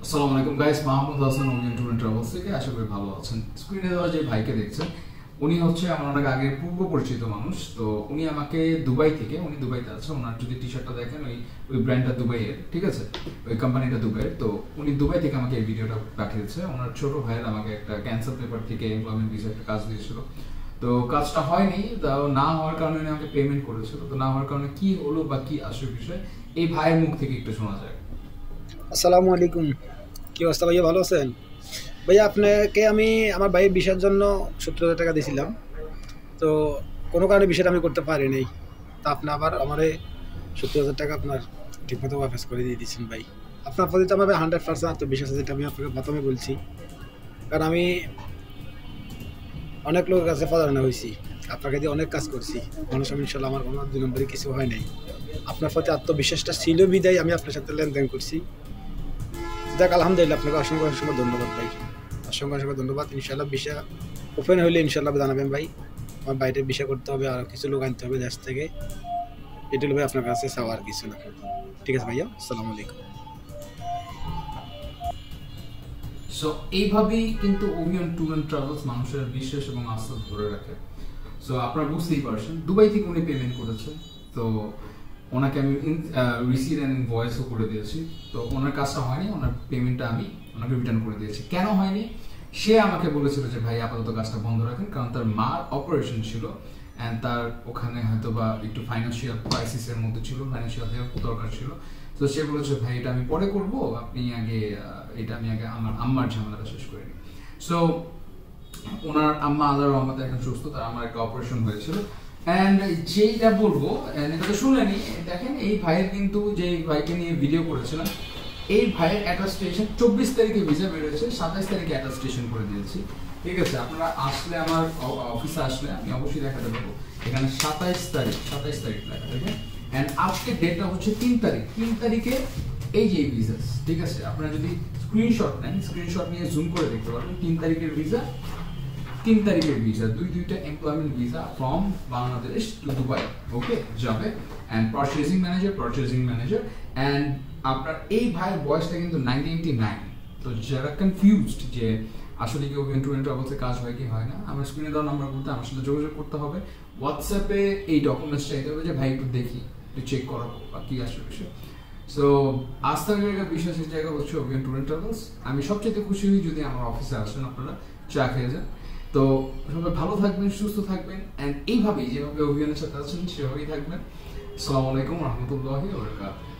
আসসালামু আলাইকুম guys, Mahmud Hasan Ovian tour and travels থেকে। আশা করি ভালো আছেন। স্ক্রিনে দেওয়া যে ভাইকে দেখছেন, উনি হচ্ছে আমার অনেক আগে পূর্ব পরিচিত মানুষ। তো উনি আমাকে দুবাই থেকে, উনি দুবাইতে আছে, ওনার যদি টি শার্টটা দেখেন ওই ব্র্যান্ডটা দুবাইয়ের, ঠিক আছে, ওই কোম্পানিটা দুবাইয়ের। তো উনি দুবাই থেকে আমাকে এই ভিডিওটা পাঠিয়েছে। ওনার ছোট ভাইয়ের আমাকে একটা ক্যান্সার পেপার থেকে এমপ্লয়মেন্ট ভিসা একটা কাজ দিয়েছিল। তো কাজটা হয়নি, তাও না হওয়ার কারণে উনি আমাকে পেমেন্ট করেছিল। তো না হওয়ার কারণে কি হলো বা কি আসল বিষয়, এই ভাইয়ের মুখ থেকে একটু শোনা যায়। আসসালামু আলাইকুম। কি অবস্থা ভাইয়া, ভালো আছেন? ভাইয়া আপনাকে আমি আমার ভাইয়ের বিষয়ের জন্য 70,000 টাকা দিয়েছিলাম। তো কোনো কারণে বিষয়টা আমি করতে পারি নাই। তা আপনি আবার আমার 70,000 টাকা আপনার ঠিকমতো ওয়াপস করে দিয়ে দিচ্ছেন ভাই। আপনার প্রতি তো আমার 100% আত্মবিশ্বাস আছে, যেটা আমি আপনাকে প্রথমে বলছি। কারণ আমি অনেক লোকের কাছে প্রতারণা হয়েছি, আপনাকে দিয়ে অনেক কাজ করছি, মানুষ আমি ইনশাল্লাহ আমার কোনো 2 নম্বরে কিছু হয় নাই। আপনার প্রতি আত্মবিশ্বাসটা ছিল বিদায় আমি আপনার সাথে লেনদেন করছি। যাক আলহামদুলিল্লাহ, আপনাকে অসংখ্য অসংখ্য ধন্যবাদ ভাই, অসংখ্য অসংখ্য ধন্যবাদ। ইনশাল্লাহ বিষয় ওপেন হইলে ইনশাল্লাহ জানাবেন ভাই। আমার বাইরে বিষয় করতে হবে, আর কিছু লোক আনতে হবে দেশ থেকে। এটা হলো ভাই আপনার কাছে চাওয়া, আর কিছু না। ঠিক আছে ভাইয়া, আসসালামু আলাইকুম। সো এইভাবেই কিন্তু ওভিয়ান ট্যুর এন্ড ট্রাভেলস মানুষের বিশ্বাস এবং আস্থা ধরে রাখে। সো আপনারা বুঝতেই পারছেন, দুবাই থেকে উনি পেমেন্ট করেছে। তো ওনাকে আমি রিসিট অ্যান্ড ইনভয়েসও করে দিয়েছি। তো ওনার কাজটা হয়নি, ওনার পেমেন্টটা আমি ওনাকে রিটার্ন করে দিয়েছি। কেন হয়নি? সে আমাকে বলেছিল যে ভাই আপাতত কাজটা বন্ধ রাখেন, কারণ তার মার অপারেশন ছিল অ্যান্ড তার ওখানে হয়তো বা একটু ফাইন্যান্সিয়াল ক্রাইসিসের মধ্যে ছিল, ফাইন্যান্সিয়াল হেল্প দরকার ছিল। তো সে বলেছে ভাই এটা আমি পরে করবো, আপনি আগে এটা আমি আগে আমার আম্মার ঝামেলাটা শেষ করে নিই। সো ওনার আম্মা আল্লাহর রহমতে এখন সুস্থ, তার আমার একটা অপারেশন হয়েছিল। অ্যান্ড যেইটা বলবো, এটা তো শুনলেনি, দেখেন এই ভাইয়ের কিন্তু, যে ভাইকে নিয়ে ভিডিও করেছিলাম, এই ভাইয়ের অ্যাটাস্টেশন 24 তারিখে ভিসা বেরোয়েছে, 27 তারিখে অ্যাটাস্টেশন করে দিয়েছি। ঠিক আছে, আপনারা আসলে আমার অফিসে আসলে আমি অবশ্যই দেখাতে পারবো। এখানে 27 তারিখ লেখা থাকবে। অ্যান্ড আজকে ডেটটা হচ্ছে 3 তারিখ। 3 তারিখে এই যে ভিসা, ঠিক আছে, আপনারা যদি স্ক্রিনশট নেন, স্ক্রিনশট নিয়ে জুম করে দেখতে পারবেন। 3 তারিখের ভিসা, 3 তারিখের ভিসা, দুইটা employment visa from Bangladesh to Dubai, okay, যাবে। And purchasing manager. অ্যান্ড আপনার এই ভাইয়ের বয়সটা কিন্তু 1989। তো যারা কনফিউজড যে আসলে কি ওভিয়ান ট্যুর এন্ড ট্রাভেলসে কাজ হয় কি হয় না, আমার স্ক্রিনে দেওয়া নাম্বার বলতে আমার সাথে যোগাযোগ করতে হবে। হোয়াটসঅ্যাপে এই ডকুমেন্টস চাইতে হবে যে ভাই একটু দেখি, একটু চেক করাবো বা কি আসলে বিষয়। সো আস্থার জায়গা, বিশ্বাসের জায়গা হচ্ছে ওভিয়ান ট্যুর এন্ড ট্রাভেলস। আমি সবচেয়ে খুশি হই যদি আমার অফিসে আসেন, আপনারা চা খেয়ে যান। তো সবাই ভালো থাকবেন, সুস্থ থাকবেন, অ্যান্ড এইভাবেই যেভাবে অভিযানের সাথে আছেন সেভাবেই থাকবেন। আসসালামু আলাইকুম রহমতুল্লাহি ওয়া বারাকাতুহু।